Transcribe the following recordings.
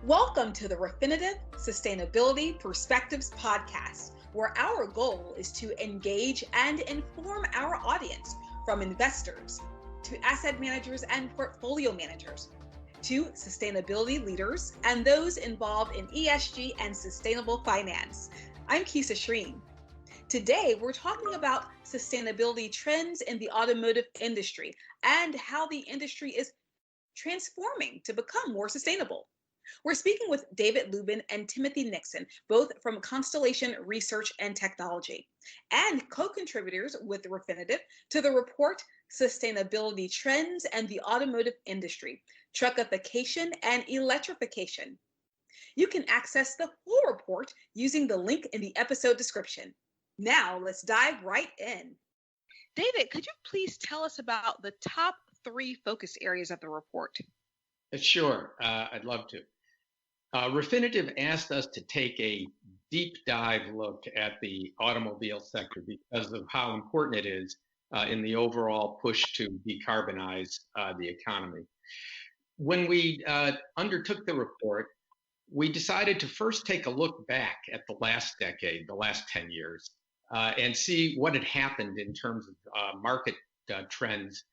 Welcome to the Refinitiv Sustainability Perspectives podcast, where our goal is to engage and inform our audience, from investors to asset managers and portfolio managers, to sustainability leaders and those involved in ESG and sustainable finance. I'm Kisa Shreen. Today, we're talking about sustainability trends in the automotive industry and how the industry is transforming to become more sustainable. We're speaking with David Lubin and Timothy Nixon, both from Constellation Research and Technology, and co-contributors with Refinitiv to the report Sustainability Trends and the Automotive Industry, Truckification and Electrification. You can access the full report using the link in the episode description. Now, let's dive right in. David, could you please tell us about the top 3 focus areas of the report? Sure, I'd love to. Refinitiv asked us to take a deep dive look at the automobile sector because of how important it is in the overall push to decarbonize the economy. When we undertook the report, we decided to first take a look back at the last decade, the last 10 years, and see what had happened in terms of market trends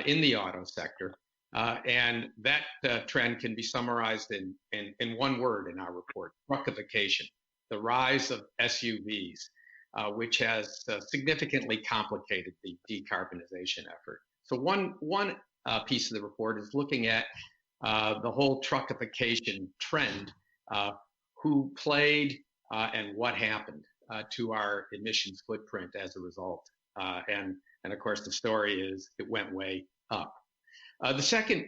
in the auto sector. And that trend can be summarized in one word in our report: truckification, the rise of SUVs, which has significantly complicated the decarbonization effort. So one piece of the report is looking at the whole truckification trend, who played and what happened to our emissions footprint as a result. And of course, the story is it went way up. The second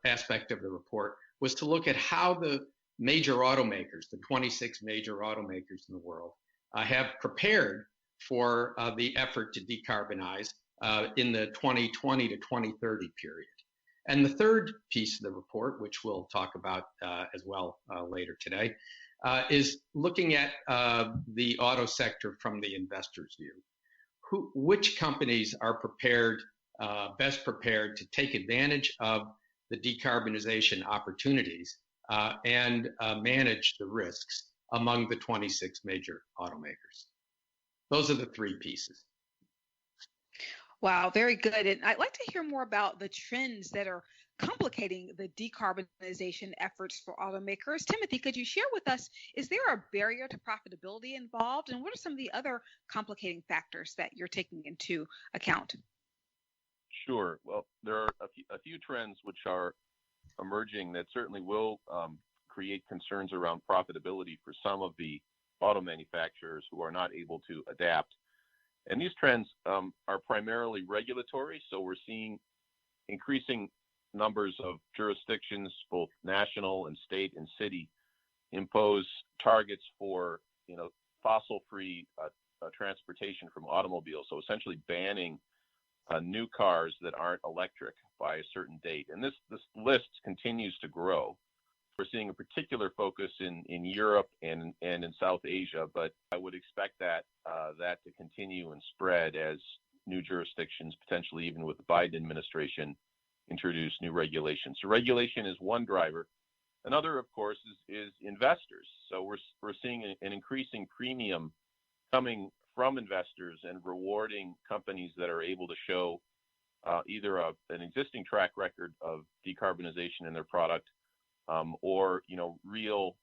aspect of the report was to look at how the major automakers, the 26 major automakers in the world, have prepared for the effort to decarbonize in the 2020 to 2030 period. And the third piece of the report, which we'll talk about as well later today, is looking at the auto sector from the investor's view. Which companies are best prepared to take advantage of the decarbonization opportunities and manage the risks among the 26 major automakers. Those are the 3 pieces. Wow, very good. And I'd like to hear more about the trends that are complicating the decarbonization efforts for automakers. Timothy, could you share with us, is there a barrier to profitability involved? And what are some of the other complicating factors that you're taking into account? Sure. Well, there are a few trends which are emerging that certainly will create concerns around profitability for some of the auto manufacturers who are not able to adapt. And these trends are primarily regulatory. So we're seeing increasing numbers of jurisdictions, both national and state and city, impose targets for fossil-free transportation from automobiles. So essentially banning new cars that aren't electric by a certain date. And this list continues to grow. We're seeing a particular focus in Europe and in South Asia, but I would expect that to continue and spread as new jurisdictions, potentially even with the Biden administration, introduce new regulations. So regulation is one driver. Another, of course, is investors. So we're seeing an increasing premium coming from investors and rewarding companies that are able to show either an existing track record of decarbonization in their product or real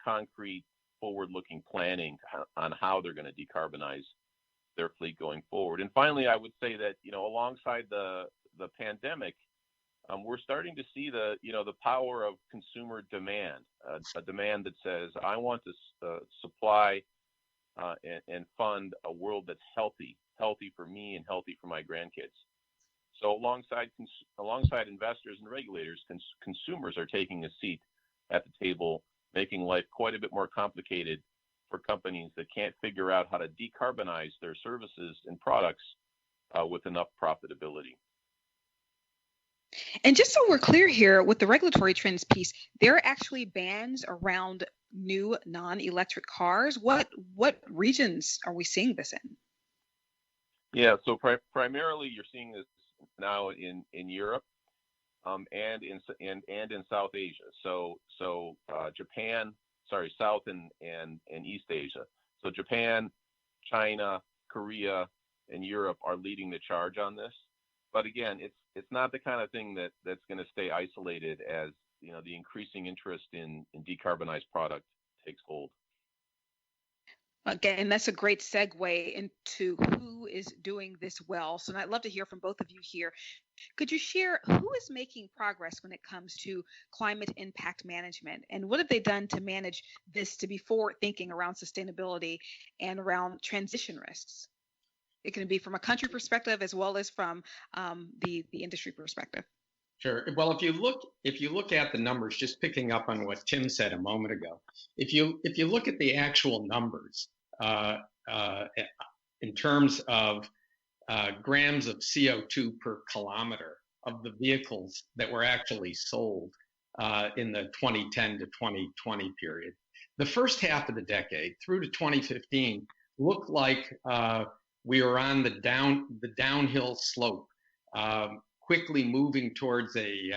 concrete forward-looking planning on how they're going to decarbonize their fleet going forward. And finally, I would say that alongside the pandemic, we're starting to see the power of consumer demand, a demand that says, I want to supply and fund a world that's healthy for me and healthy for my grandkids. So alongside investors and regulators, consumers are taking a seat at the table, making life quite a bit more complicated for companies that can't figure out how to decarbonize their services and products with enough profitability. And just so we're clear here, with the regulatory trends piece, there are actually bans around new non-electric cars. What regions are we seeing this in? Yeah, so primarily you're seeing this now in Europe and in South Asia. So South and East Asia. So Japan, China, Korea, and Europe are leading the charge on this. But again, it's not the kind of thing that's going to stay isolated as the increasing interest in decarbonized product takes hold. Again, that's a great segue into who is doing this well. So I'd love to hear from both of you here. Could you share who is making progress when it comes to climate impact management, and what have they done to manage this, to be forward thinking around sustainability and around transition risks? It can be from a country perspective as well as from the industry perspective. Sure. Well, if you look at the numbers, just picking up on what Tim said a moment ago, if you look at the actual numbers in terms of grams of CO2 per kilometer of the vehicles that were actually sold in the 2010 to 2020 period, the first half of the decade through to 2015 looked like we were on the downhill slope, quickly moving towards a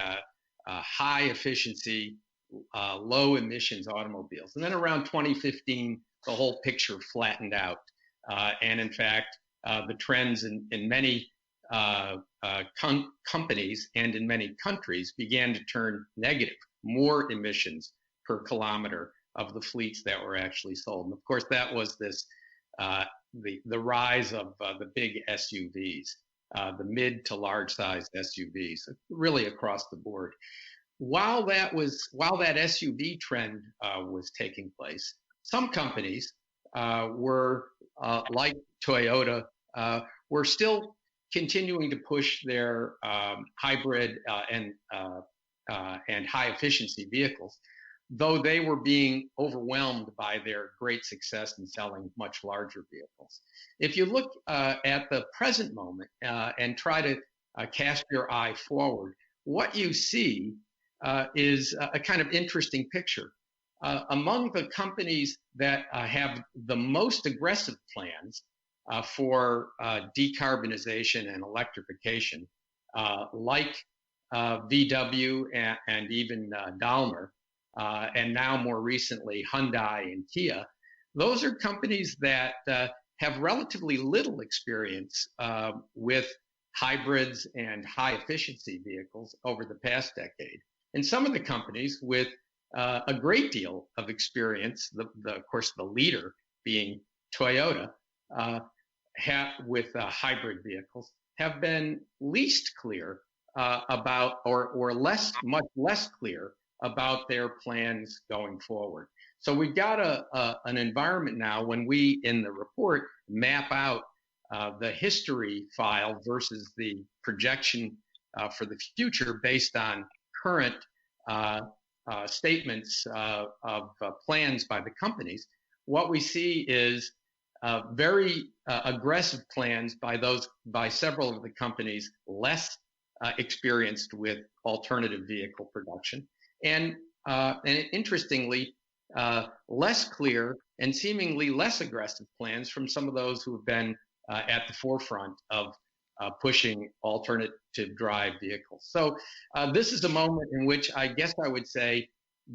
high efficiency, low emissions automobiles. And then around 2015, the whole picture flattened out. And in fact, the trends in many companies and in many countries began to turn negative, more emissions per kilometer of the fleets that were actually sold. And of course, that was this the rise of the big SUVs, the mid to large sized SUVs, really across the board. While that SUV trend was taking place, some companies were like Toyota were still continuing to push their hybrid and high efficiency vehicles, though they were being overwhelmed by their great success in selling much larger vehicles. If you look at the present moment and try to cast your eye forward, what you see is a kind of interesting picture. Among the companies that have the most aggressive plans for decarbonization and electrification, like VW and even Daimler, and now more recently Hyundai and Kia, those are companies that have relatively little experience with hybrids and high efficiency vehicles over the past decade. And some of the companies with a great deal of experience, of course, the leader being Toyota, with hybrid vehicles, have been least clear about, or much less clear about their plans going forward. So we've got an environment now when we, in the report, map out the history file versus the projection for the future based on current statements of plans by the companies. What we see is very aggressive plans by several of the companies less experienced with alternative vehicle production, and interestingly, less clear and seemingly less aggressive plans from some of those who have been at the forefront of pushing alternative drive vehicles. So this is a moment in which I guess I would say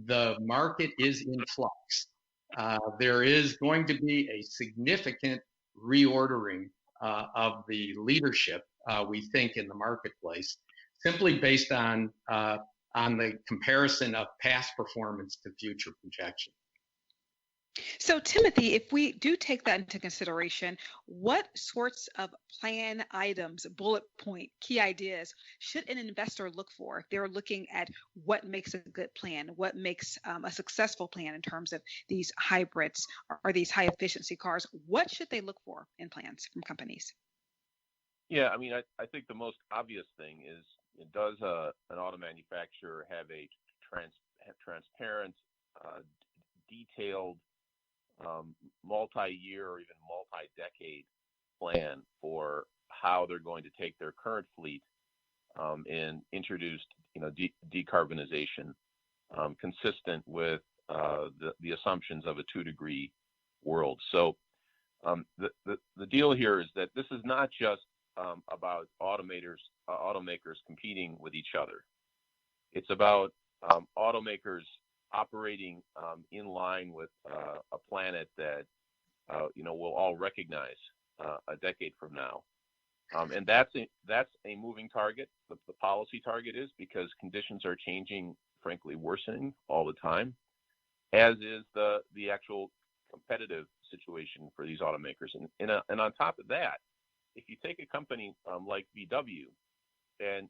the market is in flux. There is going to be a significant reordering of the leadership, we think, in the marketplace, simply based on the comparison of past performance to future projection. So, Timothy, if we do take that into consideration, what sorts of plan items, bullet point, key ideas should an investor look for if they're looking at what makes a good plan, what makes a successful plan in terms of these hybrids or these high efficiency cars? What should they look for in plans from companies? Yeah, I mean, I think the most obvious thing is, does an auto manufacturer have a transparent, detailed, multi-year or even multi-decade plan for how they're going to take their current fleet and introduce, decarbonization consistent with the assumptions of a 2-degree world. So the deal here is that this is not just about automakers competing with each other. It's about automakers operating in line with a planet that we'll all recognize a decade from now. And that's a moving target. The policy target is, because conditions are changing, frankly, worsening all the time, as is the actual competitive situation for these automakers. And on top of that, if you take a company like VW and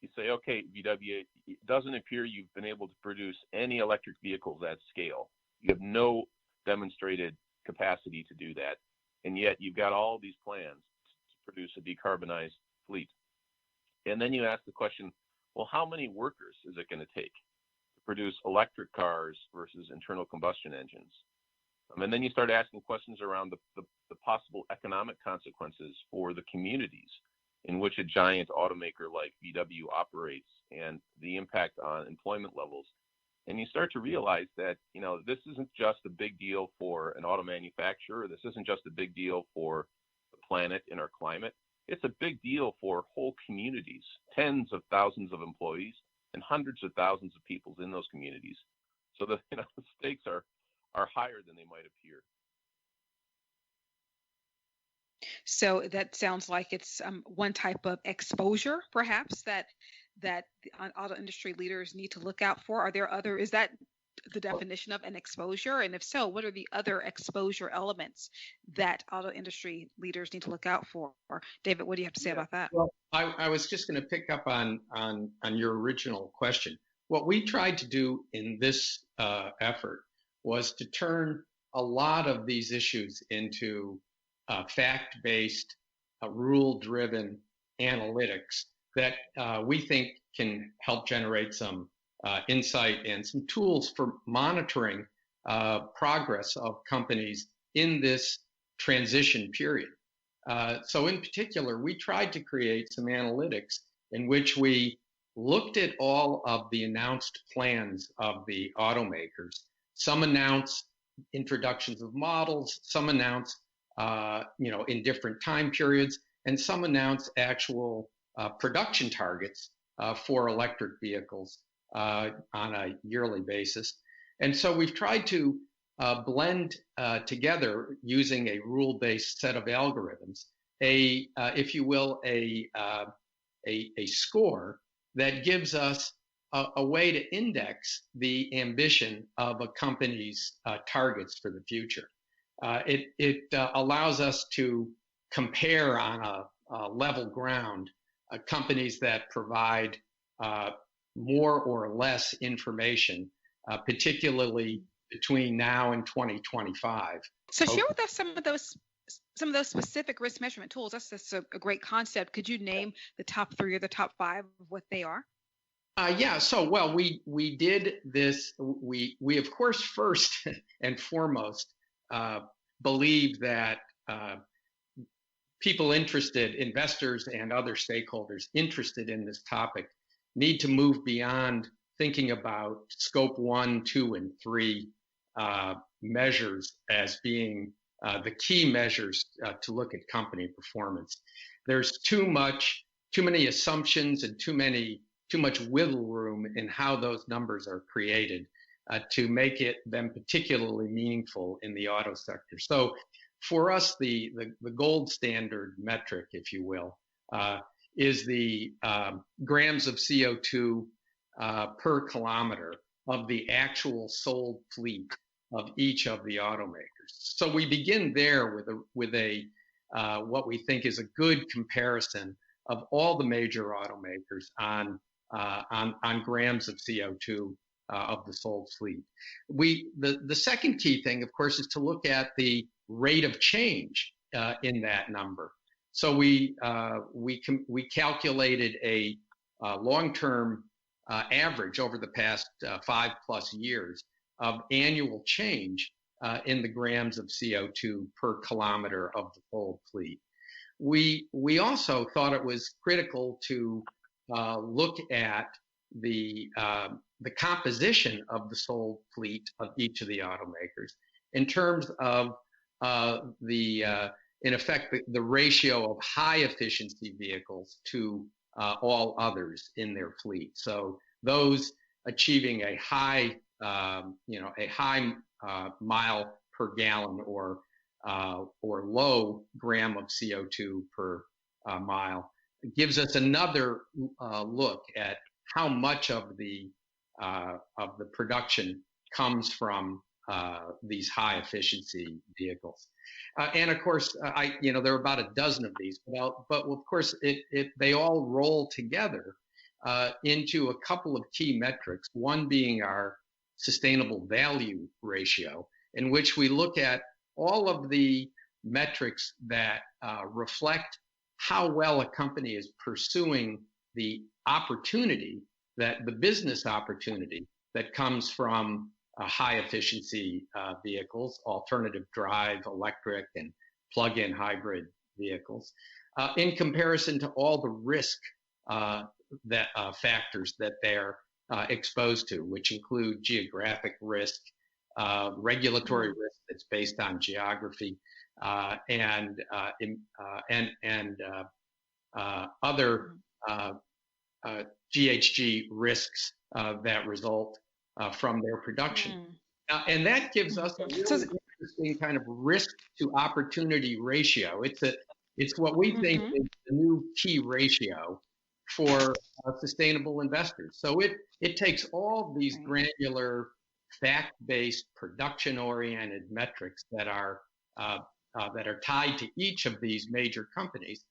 you say, okay, VW, it doesn't appear you've been able to produce any electric vehicles at scale. You have no demonstrated capacity to do that. And yet you've got all these plans to produce a decarbonized fleet. And then you ask the question, well, how many workers is it going to take to produce electric cars versus internal combustion engines? And then you start asking questions around the possible economic consequences for the communities in which a giant automaker like VW operates, and the impact on employment levels. And you start to realize that, this isn't just a big deal for an auto manufacturer. This isn't just a big deal for the planet and our climate. It's a big deal for whole communities, tens of thousands of employees and hundreds of thousands of people in those communities. So the stakes are higher than they might appear. So that sounds like it's one type of exposure, perhaps, that the auto industry leaders need to look out for. Are there other? Is that the definition of an exposure? And if so, what are the other exposure elements that auto industry leaders need to look out for? David, what do you have to say about that? Well, I was just going to pick up on your original question. What we tried to do in this effort was to turn a lot of these issues into fact-based, rule-driven analytics that we think can help generate some insight and some tools for monitoring progress of companies in this transition period. So in particular, we tried to create some analytics in which we looked at all of the announced plans of the automakers. Some announced introductions of models, some announced in different time periods, and some announced actual production targets for electric vehicles on a yearly basis. And so we've tried to blend together, using a rule-based set of algorithms, if you will, a score that gives us a way to index the ambition of a company's targets for the future. It allows us to compare on a level ground companies that provide more or less information, particularly between now and 2025. So share with us some of those specific risk measurement tools. That's just a great concept. Could you name the top 3 or the top 5 of what they are? Yeah. So, well, we did this. We of course first and foremost believe that people interested, investors and other stakeholders interested in this topic, need to move beyond thinking about scope 1, 2, and 3 measures as being the key measures to look at company performance. There's too many assumptions and too much wiggle room in how those numbers are created to make them particularly meaningful in the auto sector. So for us, the gold standard metric, if you will, is the grams of CO2 per kilometer of the actual sold fleet of each of the automakers. So we begin there with a what we think is a good comparison of all the major automakers on grams of CO2 of the sold fleet. The second key thing, of course, is to look at the rate of change in that number. So we calculated a long-term average over the past 5+ years of annual change in the grams of CO2 per kilometer of the sold fleet. We also thought it was critical to look at the composition of the sold fleet of each of the automakers in terms of in effect, the ratio of high efficiency vehicles to all others in their fleet. So those achieving a high a high mile per gallon or low gram of CO2 per mile, gives us another look at how much of the production comes from these high efficiency vehicles. And of course, there are about a dozen of these, but of course, they all roll together into a couple of key metrics, one being our sustainable value ratio, in which we look at all of the metrics that reflect how well a company is pursuing the opportunity, the business opportunity that comes from high efficiency vehicles, alternative drive, electric, and plug-in hybrid vehicles, in comparison to all the risk factors that they're exposed to, which include geographic risk, regulatory risk that's based on geography, and other GHG risks that result from their production. And that gives us a really interesting kind of risk to opportunity ratio. It's what we think is the new key ratio for sustainable investors. So it takes all these granular, fact-based, production-oriented metrics that are tied to each of these major companies,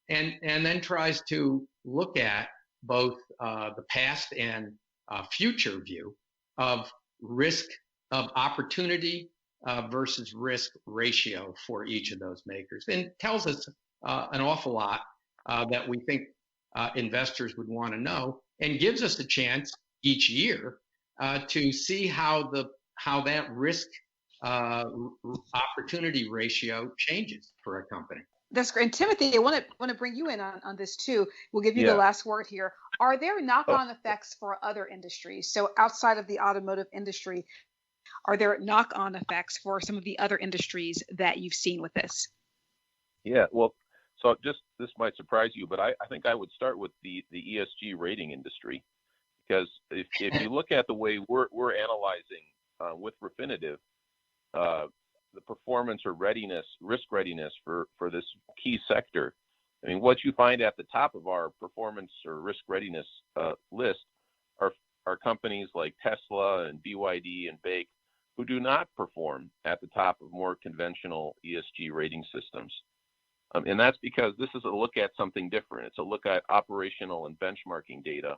and then tries to look at both the past and future view of risk of opportunity versus risk ratio for each of those makers, and tells us an awful lot that we think investors would want to know, and gives us a chance each year to see how that risk opportunity ratio changes for a company. That's great. And Timothy, I want to bring you in on this too. We'll give you the last word here. Are there knock-on effects for other industries? So outside of the automotive industry, are there knock-on effects for some of the other industries that you've seen with this? Yeah, well, so this might surprise you, but I think I would start with the ESG rating industry, because if you look at the way we're analyzing with Refinitiv, the performance or risk readiness for this key sector. I mean, what you find at the top of our performance or risk readiness list are companies like Tesla and BYD and BAKE, who do not perform at the top of more conventional ESG rating systems. And that's because this is a look at something different. It's a look at operational and benchmarking data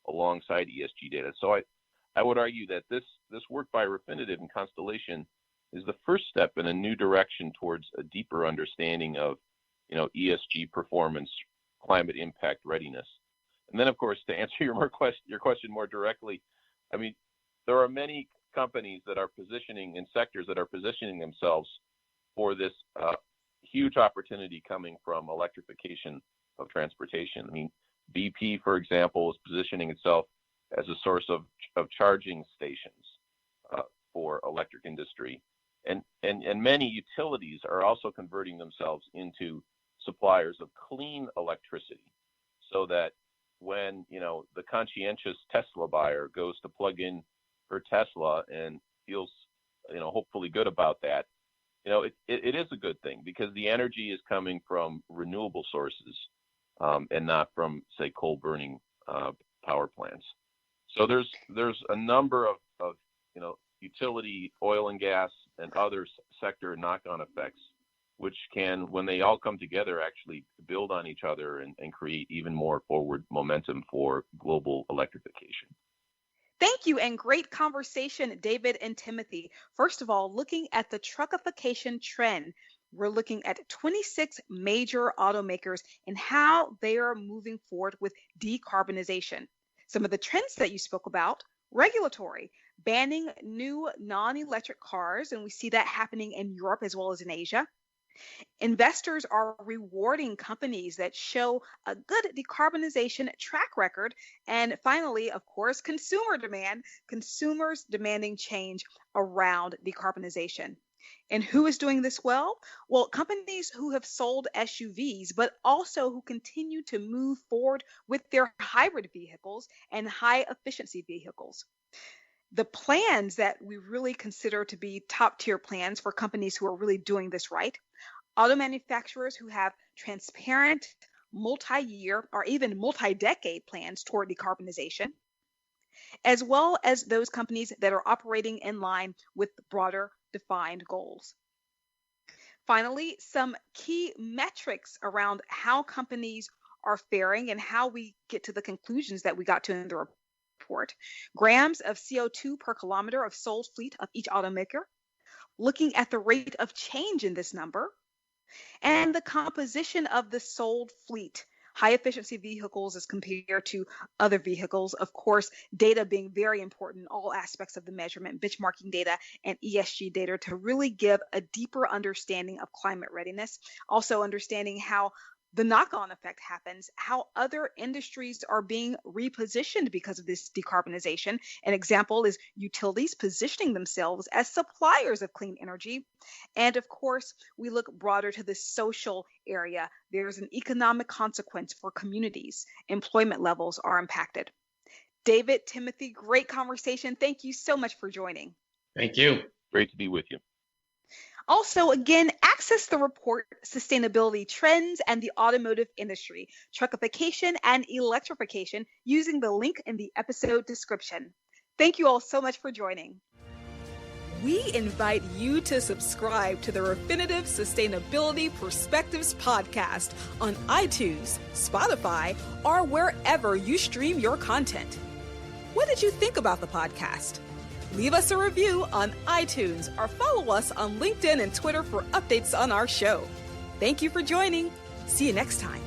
alongside ESG data. So I would argue that this work by Refinitiv and Constellation is the first step in a new direction towards a deeper understanding of, ESG performance, climate impact readiness. And then, of course, to answer your question more directly, I mean, there are many companies that are positioning in sectors that are positioning themselves for this huge opportunity coming from electrification of transportation. I mean, BP, for example, is positioning itself as a source of charging stations for electric industry. And many utilities are also converting themselves into suppliers of clean electricity, so that when the conscientious Tesla buyer goes to plug in her Tesla and feels hopefully good about that, it is a good thing, because the energy is coming from renewable sources and not from, say, coal burning power plants. So there's a number of utility, oil and gas, and other sector knock-on effects, which can, when they all come together, actually build on each other and create even more forward momentum for global electrification. Thank you, and great conversation, David and Timothy. First of all, looking at the truckification trend, we're looking at 26 major automakers and how they are moving forward with decarbonization. Some of the trends that you spoke about: regulatory, banning new non-electric cars, and we see that happening in Europe as well as in Asia. Investors are rewarding companies that show a good decarbonization track record. And finally, of course, consumer demand, consumers demanding change around decarbonization. And who is doing this well? Well, companies who have sold SUVs, but also who continue to move forward with their hybrid vehicles and high efficiency vehicles. The plans that we really consider to be top tier plans for companies who are really doing this right: auto manufacturers who have transparent, multi-year, or even multi-decade plans toward decarbonization, as well as those companies that are operating in line with broader defined goals. Finally, some key metrics around how companies are faring and how we get to the conclusions that we got to in the report: grams of CO2 per kilometer of sold fleet of each automaker, looking at the rate of change in this number, and the composition of the sold fleet, high efficiency vehicles as compared to other vehicles. Of course, data being very important in all aspects of the measurement, benchmarking data and ESG data to really give a deeper understanding of climate readiness. Also understanding how the knock-on effect happens, how other industries are being repositioned because of this decarbonization. An example is utilities positioning themselves as suppliers of clean energy. And of course, we look broader to the social area. There's an economic consequence for communities. Employment levels are impacted. David, Timothy, great conversation. Thank you so much for joining. Thank you. Great to be with you. Also, again, access the report Sustainability Trends and the Automotive Industry, Truckification and Electrification using the link in the episode description. Thank you all so much for joining. We invite you to subscribe to the Refinitiv Sustainability Perspectives podcast on iTunes, Spotify, or wherever you stream your content. What did you think about the podcast? Leave us a review on iTunes or follow us on LinkedIn and Twitter for updates on our show. Thank you for joining. See you next time.